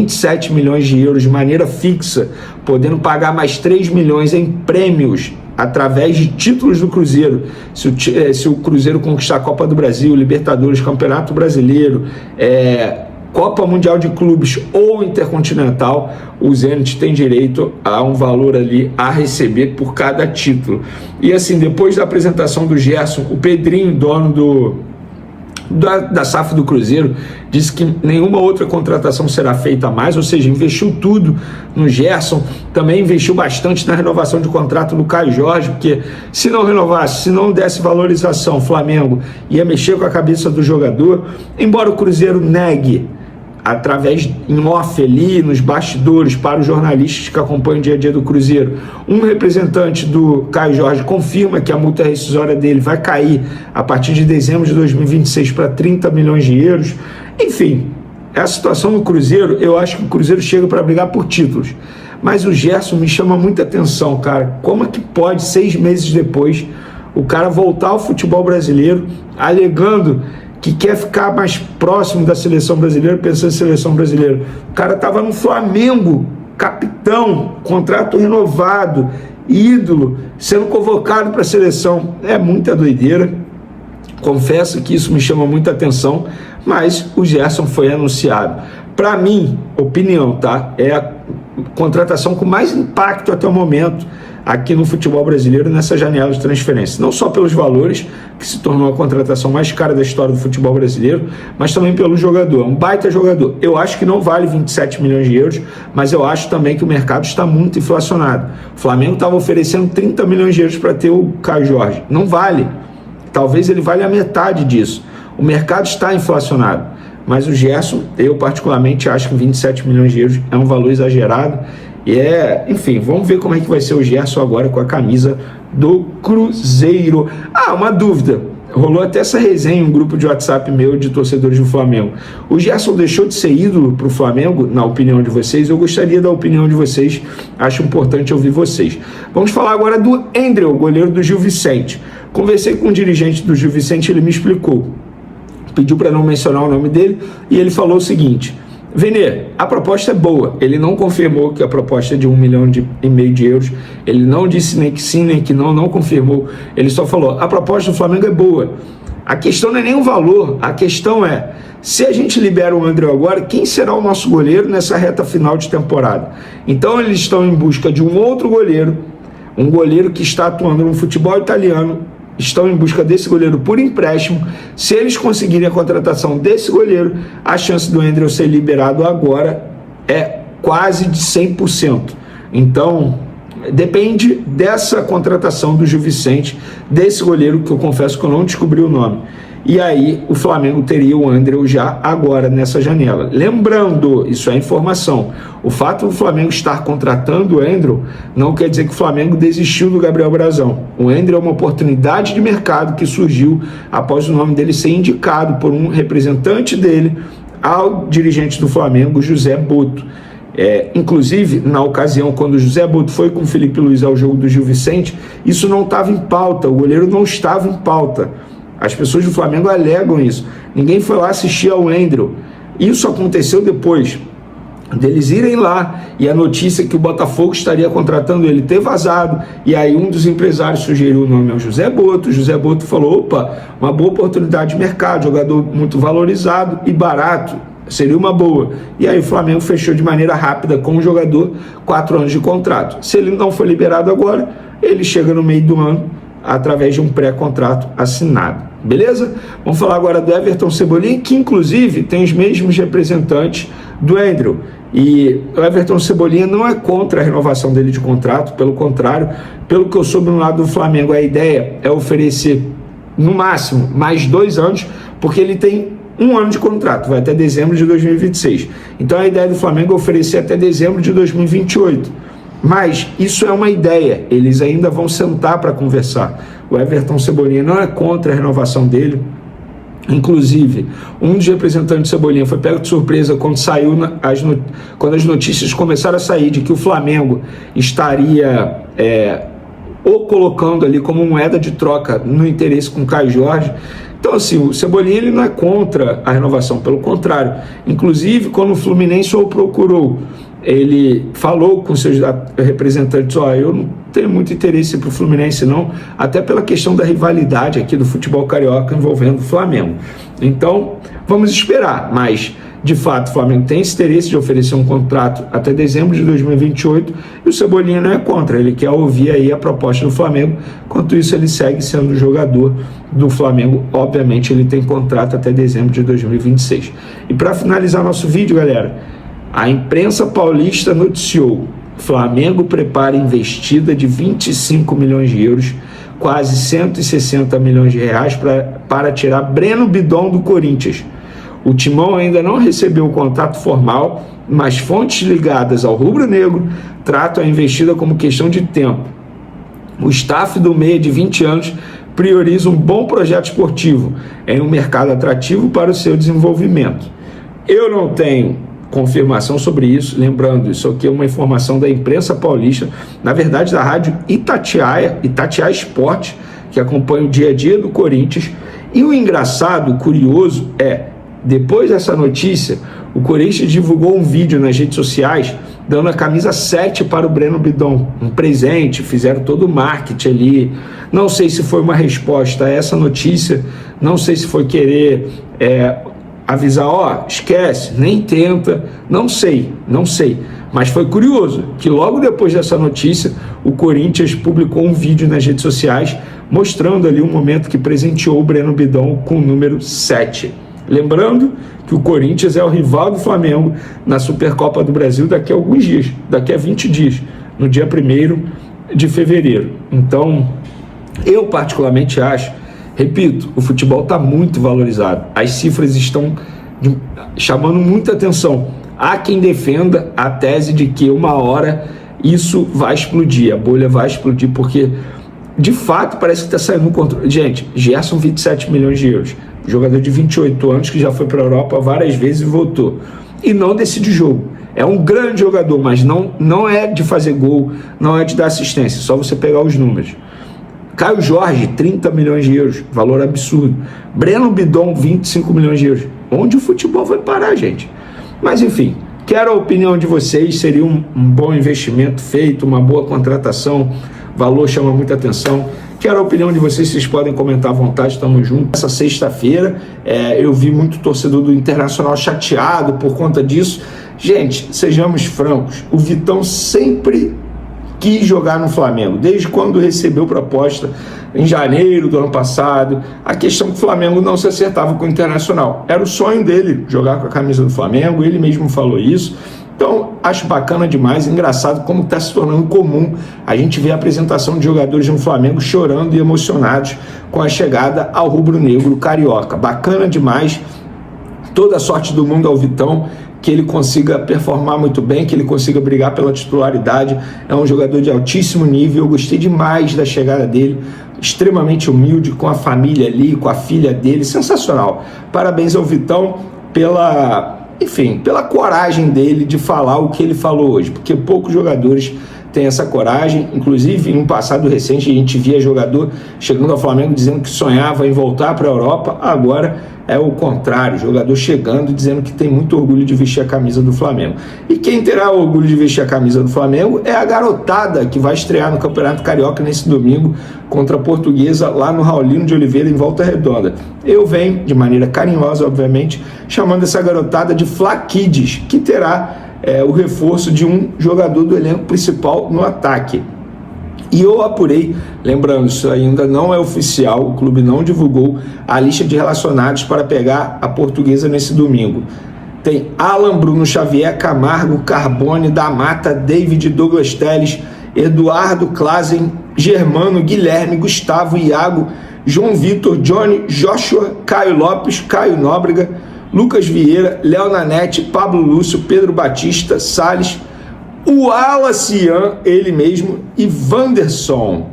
27 milhões de euros de maneira fixa, podendo pagar mais 3 milhões em prêmios através de títulos do Cruzeiro. Se o Cruzeiro conquistar a Copa do Brasil, Libertadores, Campeonato Brasileiro, Copa Mundial de Clubes ou Intercontinental, o Zenit tem direito a um valor ali a receber por cada título. E assim, depois da apresentação do Gerson, o Pedrinho, dono da SAF do Cruzeiro, disse que nenhuma outra contratação será feita mais, ou seja, investiu tudo no Gerson, também investiu bastante na renovação de contrato do Caio Jorge, porque se não renovasse, se não desse valorização, o Flamengo ia mexer com a cabeça do jogador, embora o Cruzeiro negue, através em off ali, nos bastidores, para os jornalistas que acompanham o dia a dia do Cruzeiro, um representante do Caio Jorge confirma que a multa rescisória dele vai cair a partir de dezembro de 2026 para 30 milhões de euros. Enfim, a situação do Cruzeiro, eu acho que o Cruzeiro chega para brigar por títulos, mas o Gerson me chama muita atenção, cara. Como é que pode, 6 meses depois, o cara voltar ao futebol brasileiro alegando que quer ficar mais próximo da seleção brasileira, pensando em seleção brasileira? O cara estava no Flamengo, capitão, contrato renovado, ídolo, sendo convocado para a seleção. É muita doideira. Confesso que isso me chama muita atenção, mas o Gerson foi anunciado. Para mim, opinião, tá? É a contratação com mais impacto até o momento aqui no futebol brasileiro, nessa janela de transferência. Não só pelos valores, que se tornou a contratação mais cara da história do futebol brasileiro, mas também pelo jogador. Um baita jogador. Eu acho que não vale 27 milhões de euros, mas eu acho também que o mercado está muito inflacionado. O Flamengo estava oferecendo 30 milhões de euros para ter o Caio Jorge. Não vale. Talvez ele valha a metade disso. O mercado está inflacionado. Mas o Gerson, eu particularmente acho que 27 milhões de euros é um valor exagerado. E enfim, vamos ver como é que vai ser o Gerson agora com a camisa do Cruzeiro. Uma dúvida, rolou até essa resenha em um grupo de WhatsApp meu de torcedores do Flamengo. O Gerson deixou de ser ídolo para o Flamengo, na opinião de vocês? Eu gostaria da opinião de vocês, acho importante ouvir vocês. Vamos falar agora do Endriel, goleiro do Gil Vicente. Conversei com um dirigente do Gil Vicente, ele me explicou, pediu para não mencionar o nome dele, e ele falou o seguinte: Vene, a proposta é boa. Ele não confirmou que a proposta é de 1,5 milhão de euros. Ele não disse nem que sim, nem que não confirmou. Ele só falou, a proposta do Flamengo é boa. A questão não é nem o valor, a questão é, se a gente libera o Endriel agora, quem será o nosso goleiro nessa reta final de temporada? Então eles estão em busca de um outro goleiro, um goleiro que está atuando no futebol italiano, estão em busca desse goleiro por empréstimo. Se eles conseguirem a contratação desse goleiro, a chance do Endriel ser liberado agora é quase de 100%. Então, depende dessa contratação do Gil Vicente, desse goleiro que eu confesso que eu não descobri o nome. E aí o Flamengo teria o Endriel já agora nessa janela. Lembrando, isso é informação, o fato do Flamengo estar contratando o Endriel não quer dizer que o Flamengo desistiu do Gabriel Brazão. O Endriel é uma oportunidade de mercado que surgiu após o nome dele ser indicado por um representante dele ao dirigente do Flamengo, José Boto. Inclusive, na ocasião, quando o José Boto foi com o Felipe Luiz ao jogo do Gil Vicente, isso não estava em pauta, o goleiro não estava em pauta. As pessoas do Flamengo alegam isso. Ninguém foi lá assistir ao Endriel. Isso aconteceu depois deles irem lá e a notícia que o Botafogo estaria contratando ele ter vazado. E aí um dos empresários sugeriu o nome ao José Boto. O José Boto falou, opa, uma boa oportunidade de mercado, jogador muito valorizado e barato. Seria uma boa. E aí o Flamengo fechou de maneira rápida com o jogador 4 anos de contrato. Se ele não for liberado agora, ele chega no meio do ano através de um pré-contrato assinado. Beleza? Vamos falar agora do Everton Cebolinha, que inclusive tem os mesmos representantes do Endriel. E o Everton Cebolinha não é contra a renovação dele de contrato, pelo contrário, pelo que eu soube no lado do Flamengo, a ideia é oferecer no máximo mais 2 anos, porque ele tem 1 ano de contrato, vai até dezembro de 2026. Então a ideia do Flamengo é oferecer até dezembro de 2028. Mas isso é uma ideia, eles ainda vão sentar para conversar. O Everton Cebolinha não é contra a renovação dele. Inclusive, um dos representantes de Cebolinha foi pego de surpresa quando quando as notícias começaram a sair de que o Flamengo estaria o colocando ali como moeda de troca no interesse com o Caio Jorge, Então, assim, o Cebolinha ele não é contra a renovação, pelo contrário. Inclusive, quando o Fluminense o procurou, ele falou com seus representantes: eu não tenho muito interesse para o Fluminense não, até pela questão da rivalidade aqui do futebol carioca envolvendo o Flamengo. Então, vamos esperar, mas de fato o Flamengo tem esse interesse de oferecer um contrato até dezembro de 2028 e o Cebolinha não é contra, ele quer ouvir aí a proposta do Flamengo. Enquanto isso, ele segue sendo jogador do Flamengo, obviamente ele tem contrato até dezembro de 2026. E para finalizar nosso vídeo, galera, a imprensa paulista noticiou: Flamengo prepara investida de 25 milhões de euros, quase 160 milhões de reais, para tirar Breno Bidon do Corinthians. O Timão ainda não recebeu o contrato formal, mas fontes ligadas ao rubro-negro tratam a investida como questão de tempo. O staff do meia de 20 anos prioriza um bom projeto esportivo em um mercado atrativo para o seu desenvolvimento. Eu não tenho confirmação sobre isso, lembrando, isso aqui é uma informação da imprensa paulista, na verdade da rádio Itatiaia Esporte, que acompanha o dia a dia do Corinthians. E o engraçado, o curioso depois dessa notícia, o Corinthians divulgou um vídeo nas redes sociais dando a camisa 7 para o Breno Bidon, um presente, fizeram todo o marketing ali. Não sei se foi uma resposta a essa notícia, não sei se foi querer avisar, esquece, nem tenta, não sei, mas foi curioso que logo depois dessa notícia o Corinthians publicou um vídeo nas redes sociais mostrando ali um momento que presenteou o Breno Bidon com o número 7. Lembrando que o Corinthians é o rival do Flamengo na Supercopa do Brasil daqui a alguns dias, daqui a 20 dias, no dia 1º de fevereiro. Então, eu particularmente acho, repito, o futebol está muito valorizado, as cifras estão chamando muita atenção. Há quem defenda a tese de que uma hora isso vai explodir, a bolha vai explodir, porque de fato parece que está saindo no controle. Gente, Gerson, 27 milhões de euros, jogador de 28 anos que já foi para a Europa várias vezes e voltou, e não decide jogo. É um grande jogador, mas não é de fazer gol, não é de dar assistência, só você pegar os números. Caio Jorge, 30 milhões de euros, valor absurdo. Breno Bidon, 25 milhões de euros. Onde o futebol vai parar, gente? Mas enfim, quero a opinião de vocês. Seria um bom investimento feito, uma boa contratação, valor chama muita atenção. Quero a opinião de vocês podem comentar à vontade, estamos juntos. Essa sexta-feira eu vi muito torcedor do Internacional chateado por conta disso. Gente, sejamos francos, o Vitão sempre quis jogar no Flamengo, desde quando recebeu proposta em janeiro do ano passado. A questão é que o Flamengo não se acertava com o Internacional, era o sonho dele jogar com a camisa do Flamengo, ele mesmo falou isso. Então, acho bacana demais, engraçado como está se tornando comum a gente ver a apresentação de jogadores no Flamengo chorando e emocionados com a chegada ao rubro-negro carioca. Bacana demais, toda a sorte do mundo ao Vitão, que ele consiga performar muito bem, que ele consiga brigar pela titularidade. É um jogador de altíssimo nível, eu gostei demais da chegada dele, extremamente humilde, com a família ali, com a filha dele, sensacional. Parabéns ao Vitão pela coragem dele de falar o que ele falou hoje, porque poucos jogadores têm essa coragem. Inclusive, em um passado recente, a gente via jogador chegando ao Flamengo dizendo que sonhava em voltar para a Europa. Agora é o contrário, jogador chegando dizendo que tem muito orgulho de vestir a camisa do Flamengo. E quem terá orgulho de vestir a camisa do Flamengo é a garotada que vai estrear no Campeonato Carioca nesse domingo contra a Portuguesa, lá no Raulino de Oliveira, em Volta Redonda. Eu venho, de maneira carinhosa, obviamente, chamando essa garotada de Fla Kids, que terá o reforço de um jogador do elenco principal no ataque. E eu apurei, lembrando, isso ainda não é oficial, o clube não divulgou a lista de relacionados para pegar a Portuguesa nesse domingo. Tem Alan, Bruno Xavier, Camargo, Carbone, da Mata, David, Douglas Teles, Eduardo, Klazen, Germano, Guilherme, Gustavo, Iago, João Vitor, Johnny, Joshua, Caio Lopes, Caio Nóbrega, Lucas Vieira, Léo Nanete, Pablo Lúcio, Pedro Batista, Salles, o Alacian, ele mesmo, e Wanderson.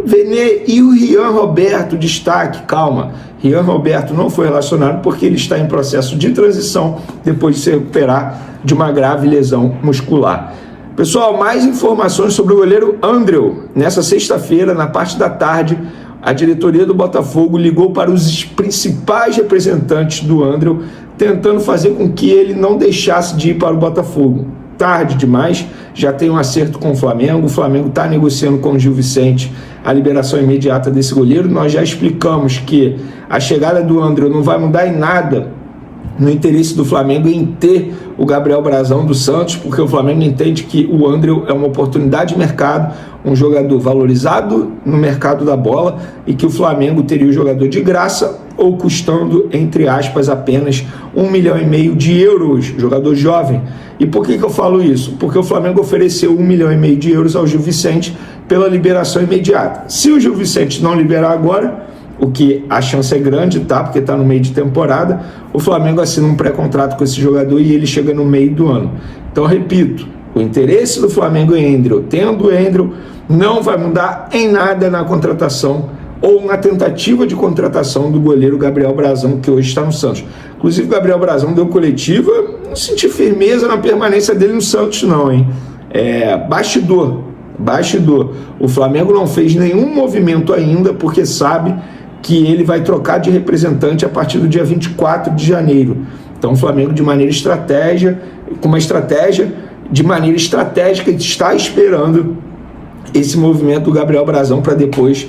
Venê e o Rian Roberto, destaque, calma, Rian Roberto não foi relacionado porque ele está em processo de transição depois de se recuperar de uma grave lesão muscular. Pessoal, mais informações sobre o goleiro Andreu. Nessa sexta-feira, na parte da tarde, a diretoria do Botafogo ligou para os principais representantes do André, tentando fazer com que ele não deixasse de ir para o Botafogo. Tarde demais, já tem um acerto com o Flamengo está negociando com o Gil Vicente a liberação imediata desse goleiro. Nós já explicamos que a chegada do André não vai mudar em nada no interesse do Flamengo em ter o Gabriel Brazão do Santos, porque o Flamengo entende que o André é uma oportunidade de mercado, um jogador valorizado no mercado da bola, e que o Flamengo teria o jogador de graça ou custando, entre aspas, apenas 1,5 milhão de euros, jogador jovem. E por que eu falo isso? Porque o Flamengo ofereceu 1,5 milhão de euros ao Gil Vicente pela liberação imediata. Se o Gil Vicente não liberar agora, o que a chance é grande, tá? Porque está no meio de temporada, o Flamengo assina um pré-contrato com esse jogador e ele chega no meio do ano. Então, repito, o interesse do Flamengo em André, tendo o André, não vai mudar em nada na contratação ou na tentativa de contratação do goleiro Gabriel Brazão, que hoje está no Santos. Inclusive, o Gabriel Brazão deu coletiva, não senti firmeza na permanência dele no Santos, não, hein? Bastidor. O Flamengo não fez nenhum movimento ainda, porque sabe que ele vai trocar de representante a partir do dia 24 de janeiro. Então o Flamengo, de maneira estratégica, está esperando esse movimento do Gabriel Brazão para depois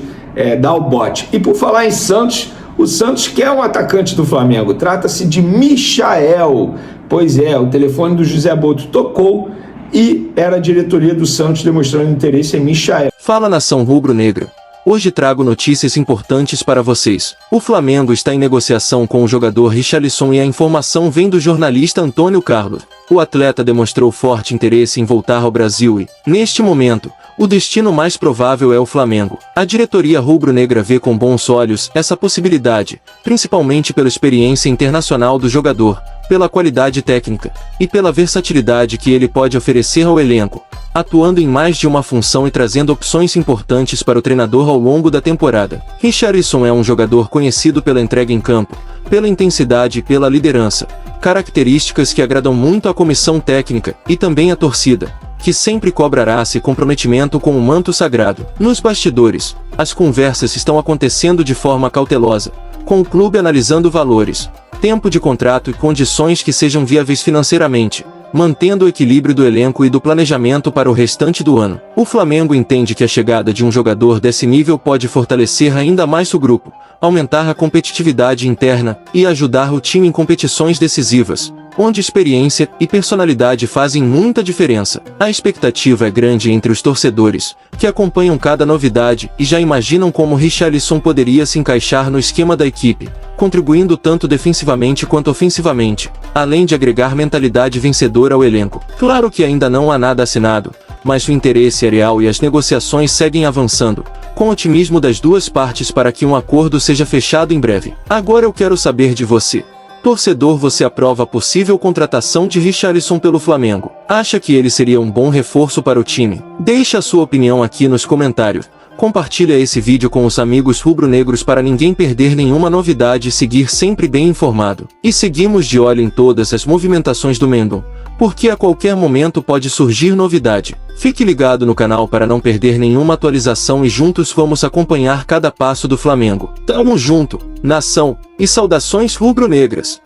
dar o bote. E por falar em Santos, o Santos quer um atacante do Flamengo, trata-se de Michael. Pois é, o telefone do José Boto tocou e era a diretoria do Santos demonstrando interesse em Michael. Fala, nação rubro-negra. Hoje trago notícias importantes para vocês. O Flamengo está em negociação com o jogador Richarlison e a informação vem do jornalista Antônio Carlos. O atleta demonstrou forte interesse em voltar ao Brasil e, neste momento, o destino mais provável é o Flamengo. A diretoria rubro-negra vê com bons olhos essa possibilidade, principalmente pela experiência internacional do jogador, pela qualidade técnica e pela versatilidade que ele pode oferecer ao elenco, atuando em mais de uma função e trazendo opções importantes para o treinador ao longo da temporada. Richarlison é um jogador conhecido pela entrega em campo, pela intensidade e pela liderança, características que agradam muito à comissão técnica e também à torcida, que sempre cobrará esse comprometimento com o manto sagrado. Nos bastidores, as conversas estão acontecendo de forma cautelosa, com o clube analisando valores, tempo de contrato e condições que sejam viáveis financeiramente, mantendo o equilíbrio do elenco e do planejamento para o restante do ano. O Flamengo entende que a chegada de um jogador desse nível pode fortalecer ainda mais o grupo, aumentar a competitividade interna e ajudar o time em competições decisivas, onde experiência e personalidade fazem muita diferença. A expectativa é grande entre os torcedores, que acompanham cada novidade e já imaginam como Richarlison poderia se encaixar no esquema da equipe, contribuindo tanto defensivamente quanto ofensivamente, além de agregar mentalidade vencedora ao elenco. Claro que ainda não há nada assinado, mas o interesse é real e as negociações seguem avançando, com otimismo das duas partes para que um acordo seja fechado em breve. Agora eu quero saber de você. Torcedor, você aprova a possível contratação de Richarlison pelo Flamengo? Acha que ele seria um bom reforço para o time? Deixe a sua opinião aqui nos comentários. Compartilha esse vídeo com os amigos rubro-negros para ninguém perder nenhuma novidade e seguir sempre bem informado. E seguimos de olho em todas as movimentações do Mengão, porque a qualquer momento pode surgir novidade. Fique ligado no canal para não perder nenhuma atualização e juntos vamos acompanhar cada passo do Flamengo. Tamo junto, nação, e saudações rubro-negras!